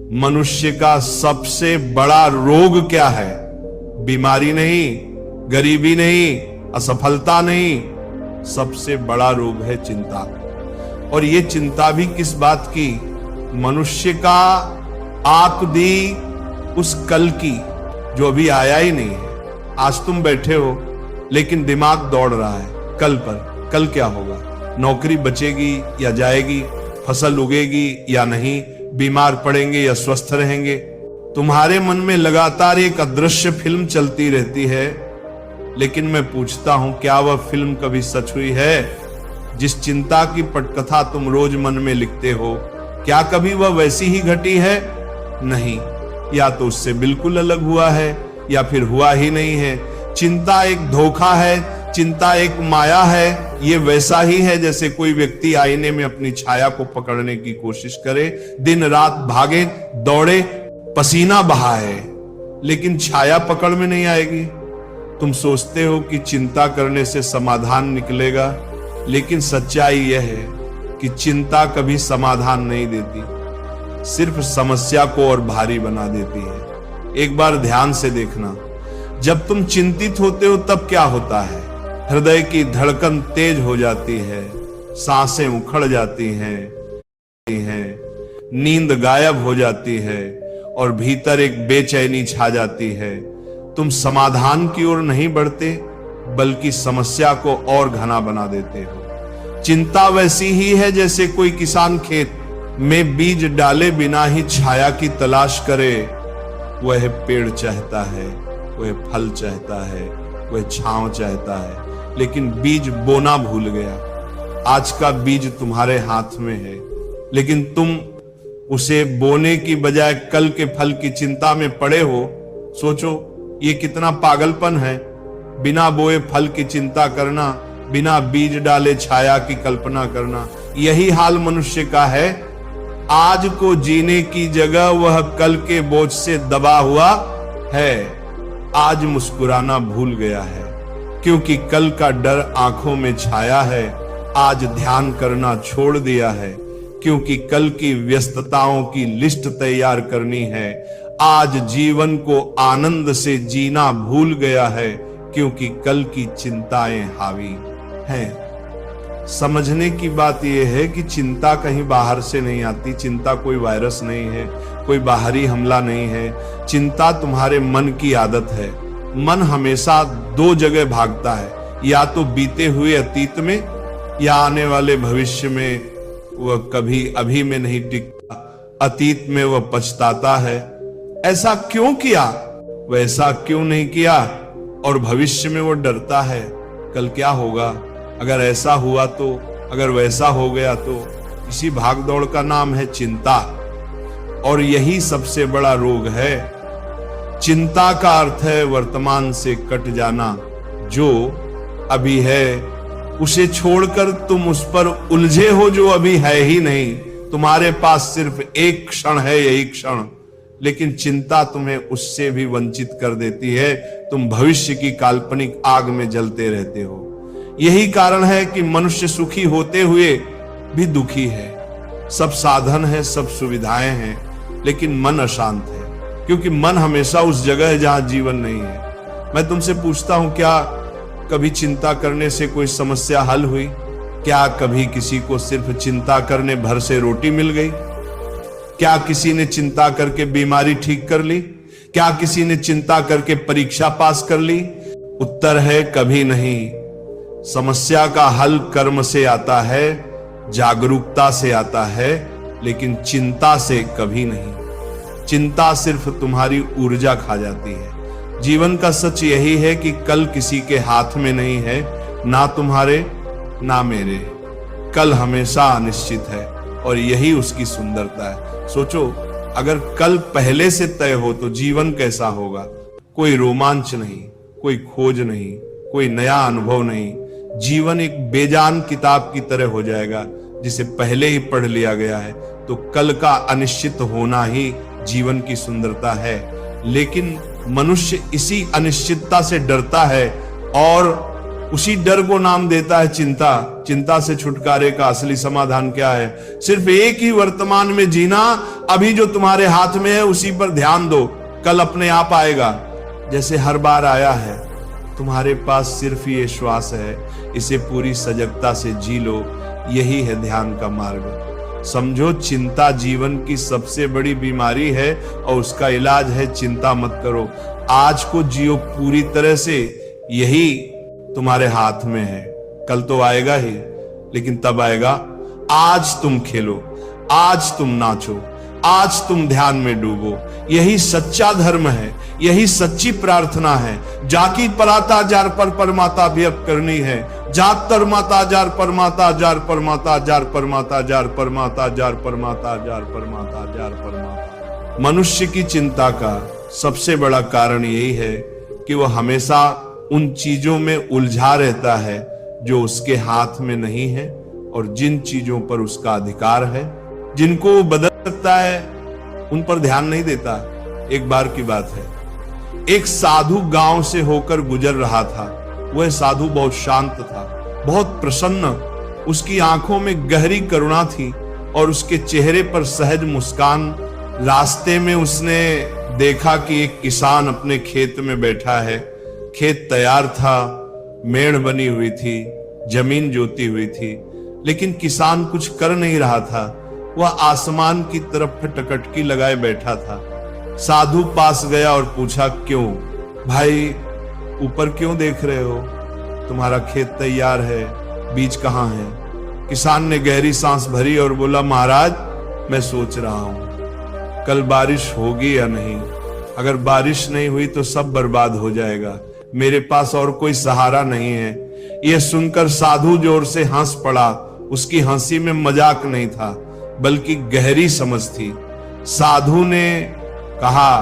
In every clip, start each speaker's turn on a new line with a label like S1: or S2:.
S1: मनुष्य का सबसे बड़ा रोग क्या है? बीमारी नहीं, गरीबी नहीं, असफलता नहीं, सबसे बड़ा रोग है चिंता। और ये चिंता भी किस बात की? मनुष्य का आंख दी उस कल की जो अभी आया ही नहीं है। आज तुम बैठे हो लेकिन दिमाग दौड़ रहा है कल पर, कल क्या होगा, नौकरी बचेगी या जाएगी, फसल उगेगी या नहीं, बीमार पड़ेंगे या स्वस्थ रहेंगे। तुम्हारे मन में लगातार एक अदृश्य फिल्म चलती रहती है। लेकिन मैं पूछता हूं, क्या वह फिल्म कभी सच हुई है? जिस चिंता की पटकथा तुम रोज मन में लिखते हो, क्या कभी वह वैसी ही घटी है? नहीं, या तो उससे बिल्कुल अलग हुआ है या फिर हुआ ही नहीं है। चिंता एक धोखा है, चिंता एक माया है। ये वैसा ही है जैसे कोई व्यक्ति आईने में अपनी छाया को पकड़ने की कोशिश करे, दिन रात भागे दौड़े, पसीना बहाए, लेकिन छाया पकड़ में नहीं आएगी। तुम सोचते हो कि चिंता करने से समाधान निकलेगा, लेकिन सच्चाई यह है कि चिंता कभी समाधान नहीं देती, सिर्फ समस्या को और भारी बना देती है। एक बार ध्यान से देखना, जब तुम चिंतित होते हो तब क्या होता है? हृदय की धड़कन तेज हो जाती है, सांसें उखड़ जाती हैं, नींद गायब हो जाती है और भीतर एक बेचैनी छा जाती है। तुम समाधान की ओर नहीं बढ़ते बल्कि समस्या को और घना बना देते हो। चिंता वैसी ही है जैसे कोई किसान खेत में बीज डाले बिना ही छाया की तलाश करे। वह पेड़ चाहता है, वह फल चाहता है, वह छांव चाहता है, लेकिन बीज बोना भूल गया। आज का बीज तुम्हारे हाथ में है, लेकिन तुम उसे बोने की बजाय कल के फल की चिंता में पड़े हो। सोचो, ये कितना पागलपन है। बिना बोए फल की चिंता करना, बिना बीज डाले छाया की कल्पना करना। यही हाल मनुष्य का है। आज को जीने की जगह वह कल के बोझ से दबा हुआ है। आज मुस्कुराना भूल गया है क्योंकि कल का डर आंखों में छाया है। आज ध्यान करना छोड़ दिया है क्योंकि कल की व्यस्तताओं की लिस्ट तैयार करनी है। आज जीवन को आनंद से जीना भूल गया है क्योंकि कल की चिंताएं हावी हैं। समझने की बात यह है कि चिंता कहीं बाहर से नहीं आती। चिंता कोई वायरस नहीं है, कोई बाहरी हमला नहीं है। चिंता तुम्हारे मन की आदत है। मन हमेशा दो जगह भागता है, या तो बीते हुए अतीत में या आने वाले भविष्य में। वह कभी अभी में नहीं टिकता, अतीत में वह पछताता है, ऐसा क्यों किया, वैसा क्यों नहीं किया, और भविष्य में वो डरता है, कल क्या होगा, अगर ऐसा हुआ तो, अगर वैसा हो गया तो। इसी भागदौड़ का नाम है चिंता, और यही सबसे बड़ा रोग है। चिंता का अर्थ है वर्तमान से कट जाना। जो अभी है उसे छोड़कर तुम उस पर उलझे हो जो अभी है ही नहीं। तुम्हारे पास सिर्फ एक क्षण है, यही क्षण, लेकिन चिंता तुम्हें उससे भी वंचित कर देती है। तुम भविष्य की काल्पनिक आग में जलते रहते हो। यही कारण है कि मनुष्य सुखी होते हुए भी दुखी है। सब साधन है, सब सुविधाएं हैं, लेकिन मन अशांत है, क्योंकि मन हमेशा उस जगह है जहां जीवन नहीं है। मैं तुमसे पूछता हूं, क्या कभी चिंता करने से कोई समस्या हल हुई? क्या कभी किसी को सिर्फ चिंता करने भर से रोटी मिल गई? क्या किसी ने चिंता करके बीमारी ठीक कर ली? क्या किसी ने चिंता करके परीक्षा पास कर ली? उत्तर है कभी नहीं। समस्या का हल कर्म से आता है, जागरूकता से आता है, लेकिन चिंता से कभी नहीं। चिंता सिर्फ तुम्हारी ऊर्जा खा जाती है। जीवन का सच यही है कि कल किसी के हाथ में नहीं है, ना तुम्हारे ना मेरे। कल हमेशा अनिश्चित है और यही उसकी सुंदरता है। सोचो, अगर कल पहले से तय हो तो जीवन कैसा होगा? कोई रोमांच नहीं, कोई खोज नहीं, कोई नया अनुभव नहीं। जीवन एक बेजान किताब की तरह हो जाएगा जिसे पहले ही पढ़ लिया गया है। तो कल का अनिश्चित होना ही जीवन की सुंदरता है। लेकिन मनुष्य इसी अनिश्चितता से डरता है और उसी डर को नाम देता है चिंता। चिंता से छुटकारे का असली समाधान क्या है? सिर्फ एक ही वर्तमान में जीना। अभी जो तुम्हारे हाथ में है उसी पर ध्यान दो, कल अपने आप आएगा जैसे हर बार आया है। तुम्हारे पास सिर्फ ये श्वास है, इसे पूरी सजगता से जी लो। यही है ध्यान का मार्ग। समझो, चिंता जीवन की सबसे बड़ी बीमारी है और उसका इलाज है चिंता मत करो। आज को जियो पूरी तरह से, यही तुम्हारे हाथ में है। कल तो आएगा ही, लेकिन तब आएगा आज तुम खेलो, आज तुम नाचो, आज तुम ध्यान में डूबो। यही सच्चा धर्म है, यही सच्ची प्रार्थना है। जाकी पराता जार पर परमाता भी अब करनी है। जात तर माता जार परमाता जार परमाता जार परमाता जार परमाता जार परमाता जार परमाता जार परमाता। मनुष्य की चिंता का सबसे बड़ा कारण यही है कि वह हमेशा उन चीजों में उलझा रहता है जो उसके हाथ में नहीं है, और जिन चीजों पर उसका अधिकार है, जिनको वो बदल सकता है, उन पर ध्यान नहीं देता। एक बार की बात है, एक साधु गांव से होकर गुजर रहा था। वह साधु बहुत शांत था, बहुत प्रसन्न। उसकी आंखों में गहरी करुणा थी और उसके चेहरे पर सहज मुस्कान। रास्ते में उसने देखा कि एक किसान अपने खेत में बैठा है। खेत तैयार था, मेड़ बनी हुई थी, जमीन जोती हुई थी, लेकिन किसान कुछ कर नहीं रहा था। वह आसमान की तरफ टकटकी लगाए बैठा था। साधु पास गया और पूछा, क्यों भाई, ऊपर क्यों देख रहे हो? तुम्हारा खेत तैयार है, बीज कहाँ है? किसान ने गहरी सांस भरी और बोला, महाराज, मैं सोच रहा हूं कल बारिश होगी या नहीं। अगर बारिश नहीं हुई तो सब बर्बाद हो जाएगा। मेरे पास और कोई सहारा नहीं है। यह सुनकर साधु जोर से हंस पड़ा। उसकी हंसी में मजाक नहीं था, बल्कि गहरी समझ थी। साधु ने कहा,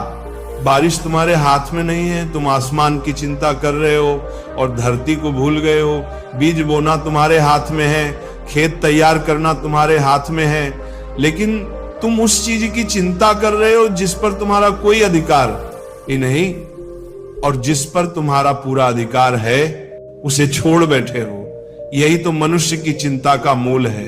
S1: बारिश तुम्हारे हाथ में नहीं है। तुम आसमान की चिंता कर रहे हो और धरती को भूल गए हो। बीज बोना तुम्हारे हाथ में है, खेत तैयार करना तुम्हारे हाथ में है, लेकिन तुम उस चीज की चिंता कर रहे हो जिस पर तुम्हारा कोई अधिकार ही नहीं, और जिस पर तुम्हारा पूरा अधिकार है उसे छोड़ बैठे हो। यही तो मनुष्य की चिंता का मूल है।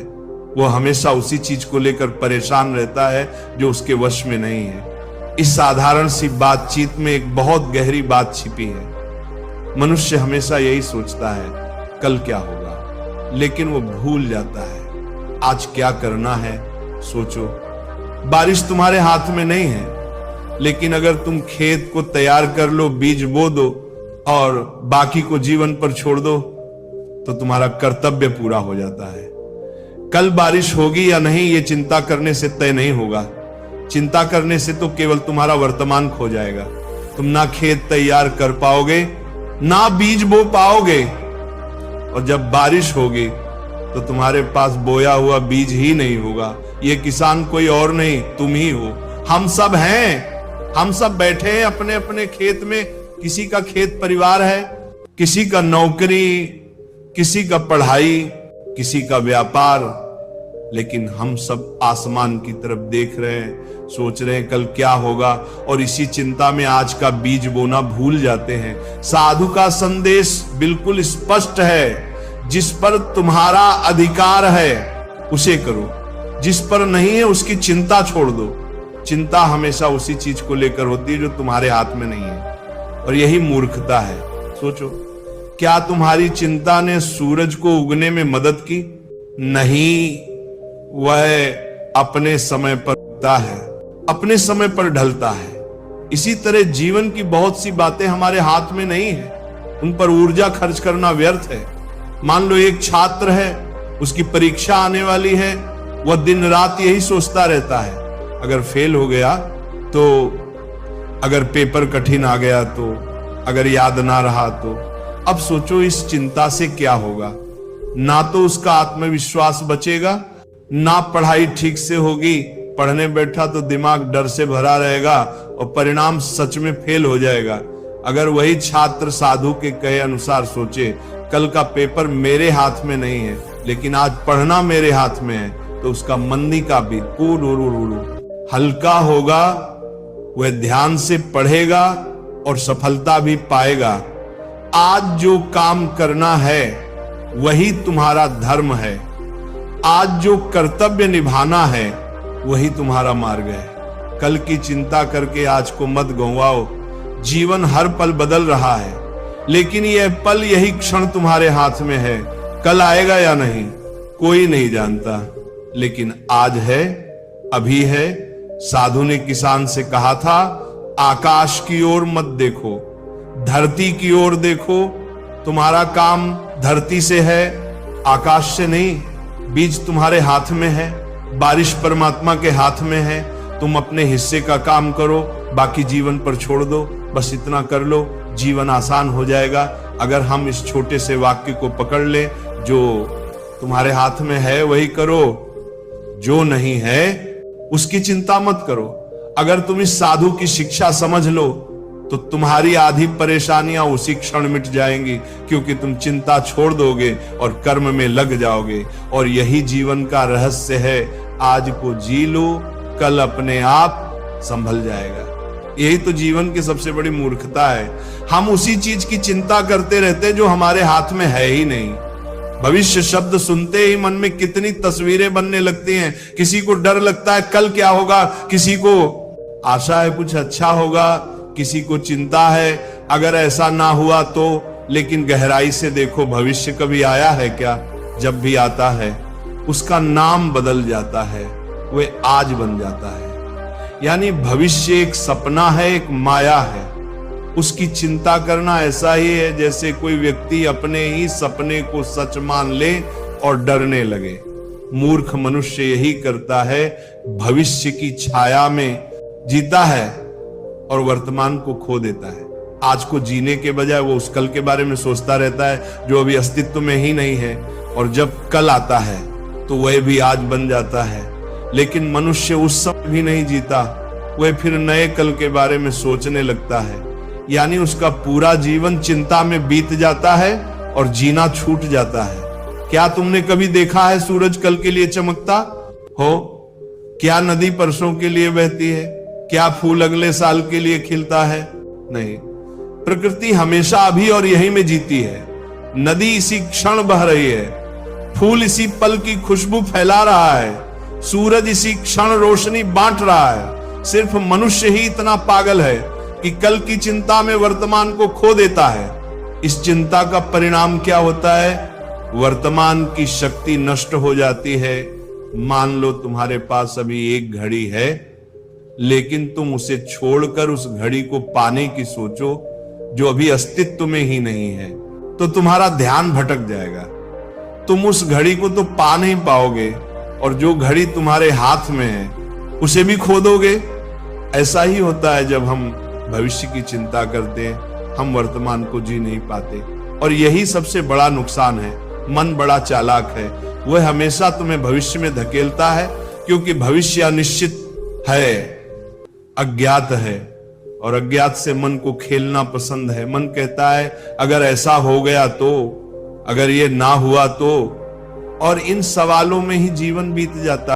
S1: वो हमेशा उसी चीज को लेकर परेशान रहता है जो उसके वश में नहीं है। इस साधारण सी बातचीत में एक बहुत गहरी बात छिपी है। मनुष्य हमेशा यही सोचता है, कल क्या होगा, लेकिन वो भूल जाता है आज क्या करना है। सोचो, बारिश तुम्हारे हाथ में नहीं है, लेकिन अगर तुम खेत को तैयार कर लो, बीज बो दो और बाकी को जीवन पर छोड़ दो, तो तुम्हारा कर्तव्य पूरा हो जाता है। कल बारिश होगी या नहीं, ये चिंता करने से तय नहीं होगा। चिंता करने से तो केवल तुम्हारा वर्तमान खो जाएगा। तुम ना खेत तैयार कर पाओगे, ना बीज बो पाओगे, और जब बारिश होगी तो तुम्हारे पास बोया हुआ बीज ही नहीं होगा। ये किसान कोई और नहीं, तुम ही हो। हम सब हैं। हम सब बैठे हैं अपने अपने खेत में। किसी का खेत परिवार है, किसी का नौकरी, किसी का पढ़ाई, किसी का व्यापार, लेकिन हम सब आसमान की तरफ देख रहे हैं, सोच रहे हैं कल क्या होगा, और इसी चिंता में आज का बीज बोना भूल जाते हैं। साधु का संदेश बिल्कुल स्पष्ट है, जिस पर तुम्हारा अधिकार है उसे करो, जिस पर नहीं है उसकी चिंता छोड़ दो। चिंता हमेशा उसी चीज को लेकर होती है जो तुम्हारे हाथ में नहीं है, और यही मूर्खता है। सोचो, क्या तुम्हारी चिंता ने सूरज को उगने में मदद की? नहीं, वह अपने समय पर उगता है, अपने समय पर ढलता है। इसी तरह जीवन की बहुत सी बातें हमारे हाथ में नहीं है, उन पर ऊर्जा खर्च करना व्यर्थ है। मान लो एक छात्र है, उसकी परीक्षा आने वाली है, वह दिन रात यही सोचता रहता है, अगर फेल हो गया तो, अगर पेपर कठिन आ गया तो, अगर याद ना रहा तो। अब सोचो, इस चिंता से क्या होगा? ना तो उसका आत्मविश्वास बचेगा, ना पढ़ाई ठीक से होगी। पढ़ने बैठा तो दिमाग डर से भरा रहेगा और परिणाम सच में फेल हो जाएगा। अगर वही छात्र साधु के कहे अनुसार सोचे, कल का पेपर मेरे हाथ में नहीं है, लेकिन आज पढ़ना मेरे हाथ में है, तो उसका मंदी का भी हल्का होगा। वह ध्यान से पढ़ेगा और सफलता भी पाएगा। आज जो काम करना है वही तुम्हारा धर्म है, आज जो कर्तव्य निभाना है वही तुम्हारा मार्ग है। कल की चिंता करके आज को मत गंवाओ। जीवन हर पल बदल रहा है, लेकिन यह पल, यही क्षण तुम्हारे हाथ में है। कल आएगा या नहीं कोई नहीं जानता, लेकिन आज है, अभी है। साधु ने किसान से कहा था, आकाश की ओर मत देखो, धरती की ओर देखो। तुम्हारा काम धरती से है, आकाश से नहीं। बीज तुम्हारे हाथ में है, बारिश परमात्मा के हाथ में है। तुम अपने हिस्से का काम करो, बाकी जीवन पर छोड़ दो। बस इतना कर लो, जीवन आसान हो जाएगा। अगर हम इस छोटे से वाक्य को पकड़ ले, जो तुम्हारे हाथ में है वही करो, जो नहीं है उसकी चिंता मत करो। अगर तुम इस साधु की शिक्षा समझ लो तो तुम्हारी आधी परेशानियां उसी क्षण मिट जाएंगी, क्योंकि तुम चिंता छोड़ दोगे और कर्म में लग जाओगे। और यही जीवन का रहस्य है। आज को जी लो, कल अपने आप संभल जाएगा। यही तो जीवन की सबसे बड़ी मूर्खता है। हम उसी चीज की चिंता करते रहते जो हमारे हाथ में है ही नहीं। भविष्य शब्द सुनते ही मन में कितनी तस्वीरें बनने लगती हैं। किसी को डर लगता है कल क्या होगा, किसी को आशा है कुछ अच्छा होगा, किसी को चिंता है अगर ऐसा ना हुआ तो। लेकिन गहराई से देखो, भविष्य कभी आया है क्या? जब भी आता है उसका नाम बदल जाता है, वह आज बन जाता है। यानी भविष्य एक सपना है, एक माया है। उसकी चिंता करना ऐसा ही है जैसे कोई व्यक्ति अपने ही सपने को सच मान ले और डरने लगे। मूर्ख मनुष्य यही करता है, भविष्य की छाया में जीता है और वर्तमान को खो देता है। आज को जीने के बजाय वो उस कल के बारे में सोचता रहता है जो अभी अस्तित्व में ही नहीं है। और जब कल आता है तो वह भी आज बन जाता है। लेकिन मनुष्य उस समय भी नहीं जीता, वह फिर नए कल के बारे में सोचने लगता है। यानी उसका पूरा जीवन चिंता में बीत जाता है और जीना छूट जाता है। क्या तुमने कभी देखा है सूरज कल के लिए चमकता हो? क्या नदी परसों के लिए बहती है? क्या फूल अगले साल के लिए खिलता है? नहीं। प्रकृति हमेशा अभी और यही में जीती है। नदी इसी क्षण बह रही है, फूल इसी पल की खुशबू फैला रहा है, सूरज इसी क्षण रोशनी बांट रहा है। सिर्फ मनुष्य ही इतना पागल है कि कल की चिंता में वर्तमान को खो देता है। इस चिंता का परिणाम क्या होता है? वर्तमान की शक्ति नष्ट हो जाती है। मान लो तुम्हारे पास अभी एक घड़ी है, लेकिन तुम उसे छोड़कर उस घड़ी को पाने की सोचो जो अभी अस्तित्व में ही नहीं है, तो तुम्हारा ध्यान भटक जाएगा। तुम उस घड़ी को तो पा नहीं पाओगे और जो घड़ी तुम्हारे हाथ में है उसे भी खो दोगे। ऐसा ही होता है जब हम भविष्य की चिंता करते हैं, हम वर्तमान को जी नहीं पाते। और यही सबसे बड़ा नुकसान है। मन बड़ा चालाक है, वह हमेशा तुम्हें भविष्य में धकेलता है, क्योंकि भविष्य अनिश्चित है, अज्ञात है, और अज्ञात से मन को खेलना पसंद है। मन कहता है अगर ऐसा हो गया तो, अगर ये ना हुआ तो, और इन सवालों में ही जीवन बीत जाता है।